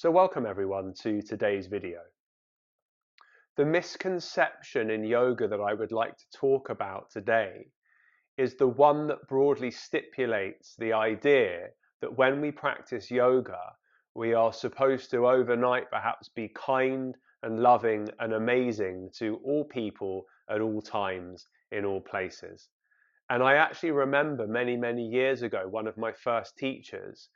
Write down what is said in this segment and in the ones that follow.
So welcome everyone to today's video. The misconception in yoga that I would like to talk about today is the one that broadly stipulates the idea that when we practice yoga, we are supposed to overnight perhaps be kind and loving and amazing to all people at all times in all places. And I actually remember many years ago, one of my first teachers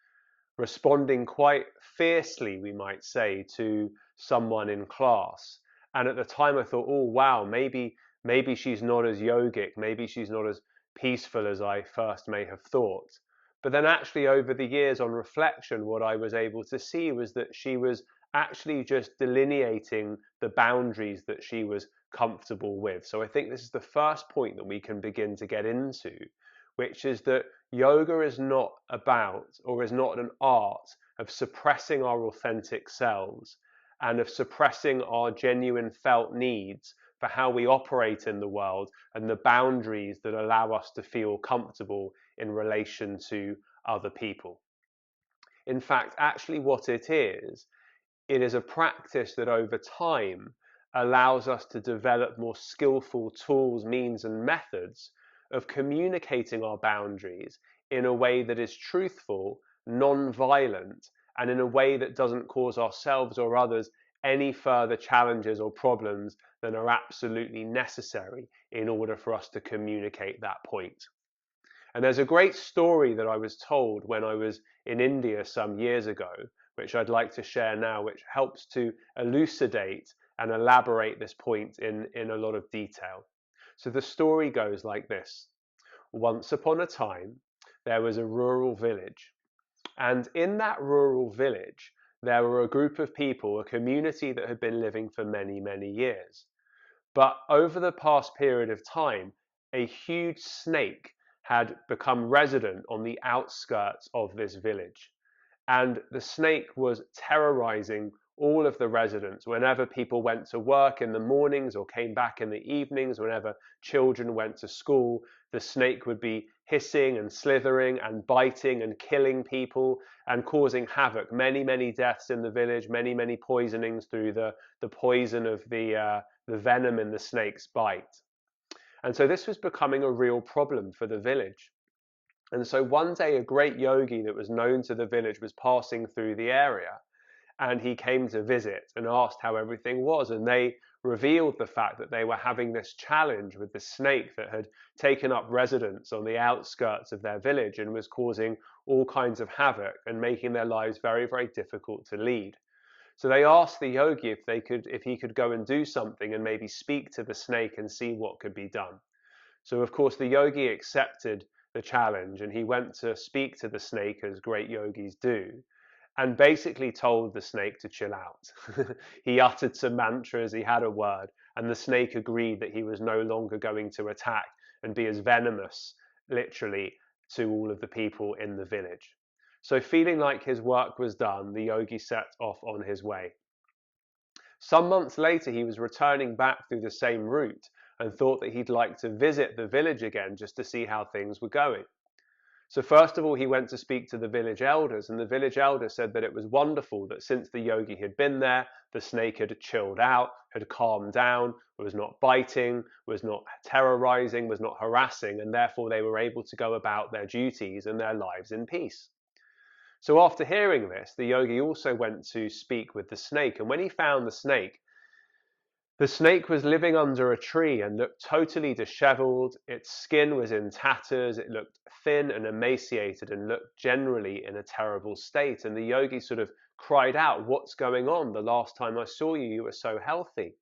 responding quite fiercely, we might say, to someone in class. And at the time I thought, oh wow, maybe she's not as yogic, maybe she's not as peaceful as I first may have thought. But then actually over the years on reflection, what I was able to see was that she was actually just delineating the boundaries that she was comfortable with. So I think this is the first point that we can begin to get into, which is that yoga is not about, or is not an art of suppressing our authentic selves and of suppressing our genuine felt needs for how we operate in the world and the boundaries that allow us to feel comfortable in relation to other people. In fact, actually what it is a practice that over time allows us to develop more skillful tools, means and methods of communicating our boundaries in a way that is truthful, non-violent, and in a way that doesn't cause ourselves or others any further challenges or problems than are absolutely necessary in order for us to communicate that point. And there's a great story that I was told when I was in India some years ago, which I'd like to share now, which helps to elucidate and elaborate this point in a lot of detail. So the story goes like this. Once upon a time, there was a rural village. And in that rural village, there were a group of people, a community that had been living for many years. But over the past period of time, a huge snake had become resident on the outskirts of this village. And the snake was terrorizing all of the residents whenever people went to work in the mornings or came back in the evenings. Whenever children went to school, the snake would be hissing and slithering and biting and killing people and causing havoc. Many deaths in the village, many poisonings through the poison of the venom in the snake's bite. And so this was becoming a real problem for the village. And so one day a great yogi that was known to the village was passing through the area, and he came to visit and asked how everything was. And they revealed the fact that they were having this challenge with the snake that had taken up residence on the outskirts of their village and was causing all kinds of havoc and making their lives very difficult to lead. So they asked the yogi if he could go and do something and maybe speak to the snake and see what could be done. So of course the yogi accepted the challenge, and he went to speak to the snake, as great yogis do, and basically told the snake to chill out. He uttered some mantras, he had a word, and the snake agreed that he was no longer going to attack and be as venomous, literally, to all of the people in the village. So feeling like his work was done, the yogi set off on his way. Some months later, he was returning back through the same route and thought that he'd like to visit the village again just to see how things were going. So first of all, he went to speak to the village elders, and the village elders said that it was wonderful that since the yogi had been there, the snake had chilled out, had calmed down, was not biting, was not terrorizing, was not harassing, and therefore they were able to go about their duties and their lives in peace. So after hearing this, the yogi also went to speak with the snake, and when he found the snake was living under a tree and looked totally disheveled. Its skin was in tatters, it looked thin and emaciated and looked generally in a terrible state. And the yogi sort of cried out, "What's going on? The last time I saw you, you were so healthy."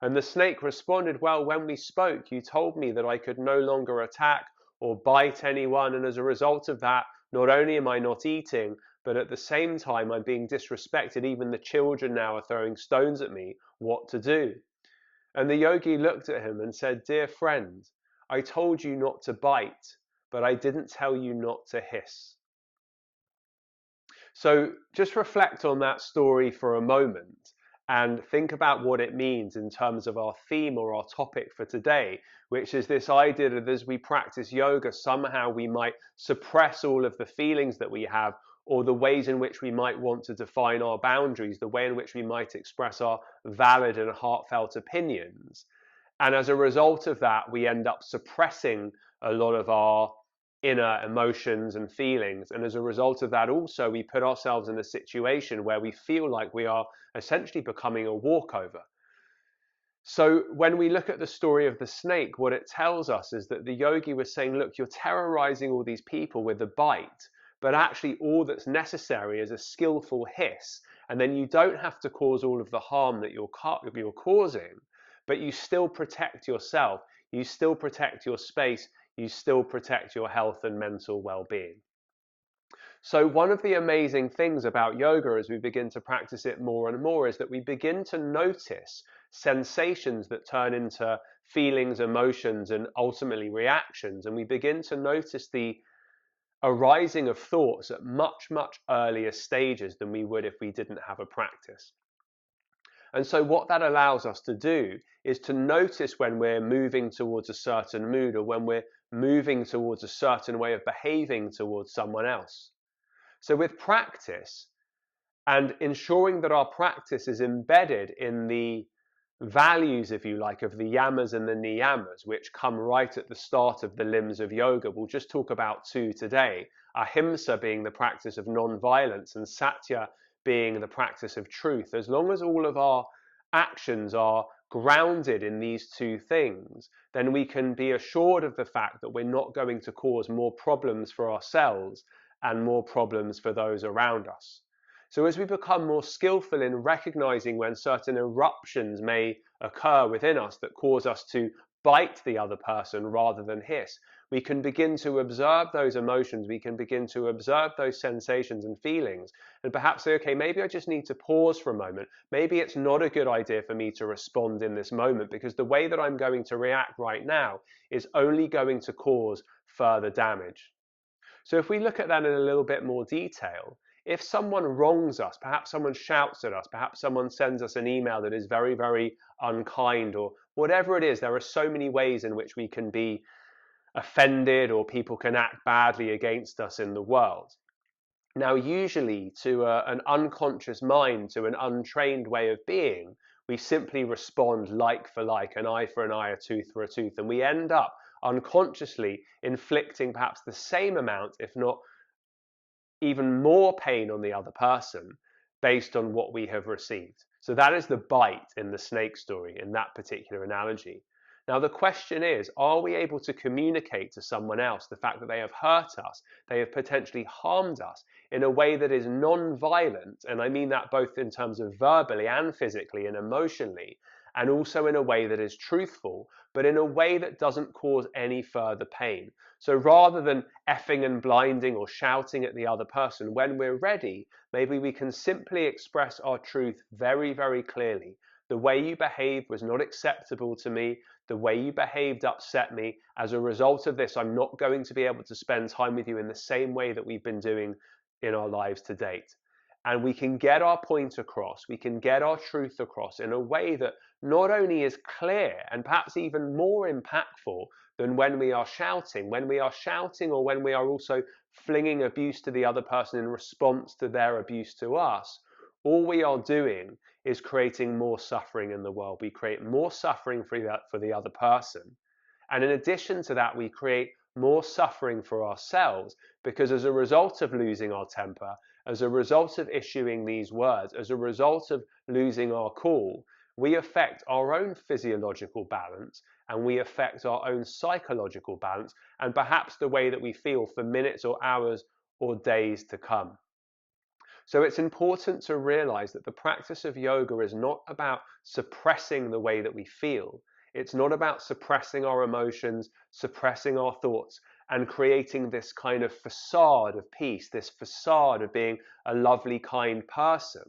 And the snake responded, "Well, when we spoke, you told me that I could no longer attack or bite anyone, and as a result of that, not only am I not eating, but at the same time I'm being disrespected. Even the children now are throwing stones at me. What to do?" And the yogi looked at him and said, "Dear friend, I told you not to bite, but I didn't tell you not to hiss." So just reflect on that story for a moment and think about what it means in terms of our theme or our topic for today, which is this idea that as we practice yoga, somehow we might suppress all of the feelings that we have or the ways in which we might want to define our boundaries, the way in which we might express our valid and heartfelt opinions. And as a result of that, we end up suppressing a lot of our inner emotions and feelings. And as a result of that, also, we put ourselves in a situation where we feel like we are essentially becoming a walkover. So when we look at the story of the snake, what it tells us is that the yogi was saying, look, you're terrorizing all these people with the bite, but actually all that's necessary is a skillful hiss. And then you don't have to cause all of the harm that you're causing, but you still protect yourself, you still protect your space, you still protect your health and mental well-being. So one of the amazing things about yoga as we begin to practice it more and more is that we begin to notice sensations that turn into feelings, emotions, and ultimately reactions. And we begin to notice the arising of thoughts at much, much earlier stages than we would if we didn't have a practice. And so what that allows us to do is to notice when we're moving towards a certain mood or when we're moving towards a certain way of behaving towards someone else. So with practice and ensuring that our practice is embedded in the values, if you like, of the yamas and the niyamas, which come right at the start of the limbs of yoga. We'll just talk about two today. Ahimsa being the practice of non-violence and satya being the practice of truth. As long as all of our actions are grounded in these two things, then we can be assured of the fact that we're not going to cause more problems for ourselves and more problems for those around us. So as we become more skillful in recognizing when certain eruptions may occur within us that cause us to bite the other person rather than hiss, we can begin to observe those emotions, we can begin to observe those sensations and feelings, and perhaps say, okay, maybe I just need to pause for a moment. Maybe it's not a good idea for me to respond in this moment because the way that I'm going to react right now is only going to cause further damage. So if we look at that in a little bit more detail, if someone wrongs us, perhaps someone shouts at us, perhaps someone sends us an email that is very, very unkind or whatever it is, there are so many ways in which we can be offended or people can act badly against us in the world. Now, usually to an unconscious mind, to an untrained way of being, we simply respond like for like, an eye for an eye, a tooth for a tooth, and we end up unconsciously inflicting perhaps the same amount, if not even more pain on the other person based on what we have received. So that is the bite in the snake story, in that particular analogy. Now the question is, are we able to communicate to someone else the fact that they have hurt us, they have potentially harmed us in a way that is non-violent, and I mean that both in terms of verbally and physically and emotionally, and also in a way that is truthful, but in a way that doesn't cause any further pain. So rather than effing and blinding or shouting at the other person, when we're ready, maybe we can simply express our truth very, very clearly. The way you behaved was not acceptable to me. The way you behaved upset me. As a result of this, I'm not going to be able to spend time with you in the same way that we've been doing in our lives to date. And we can get our point across, we can get our truth across in a way that not only is clear and perhaps even more impactful than when we are shouting. When we are shouting or when we are also flinging abuse to the other person in response to their abuse to us, all we are doing is creating more suffering in the world. We create more suffering for the other person. And in addition to that, we create more suffering for ourselves because as a result of losing our temper, as a result of issuing these words, as a result of losing our cool, we affect our own physiological balance and we affect our own psychological balance and perhaps the way that we feel for minutes or hours or days to come. So it's important to realize that the practice of yoga is not about suppressing the way that we feel. It's not about suppressing our emotions, suppressing our thoughts, and creating this kind of facade of peace, this facade of being a lovely, kind person.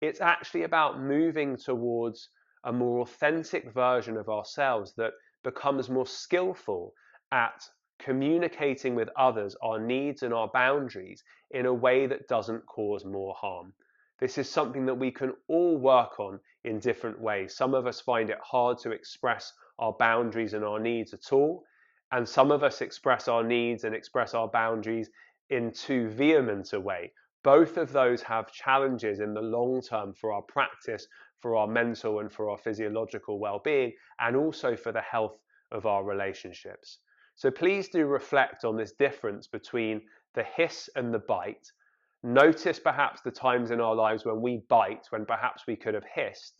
It's actually about moving towards a more authentic version of ourselves that becomes more skillful at communicating with others our needs and our boundaries in a way that doesn't cause more harm. This is something that we can all work on in different ways. Some of us find it hard to express our boundaries and our needs at all, and some of us express our needs and express our boundaries in too vehement a way. Both of those have challenges in the long term for our practice, for our mental and for our physiological well-being, and also for the health of our relationships. So please do reflect on this difference between the hiss and the bite. Notice perhaps the times in our lives when we bite, when perhaps we could have hissed,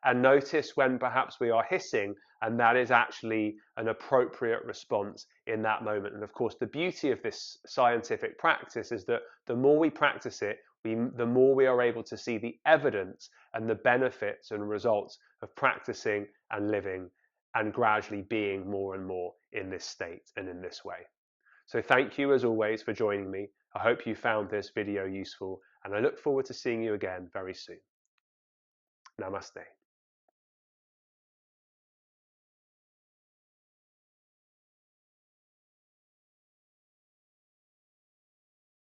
and notice when perhaps we are hissing and that is actually an appropriate response in that moment. And of course, the beauty of this scientific practice is that the more we practice it, the more we are able to see the evidence and the benefits and results of practicing and living and gradually being more and more in this state and in this way. So thank you as always for joining me. I hope you found this video useful, and I look forward to seeing you again very soon. Namaste.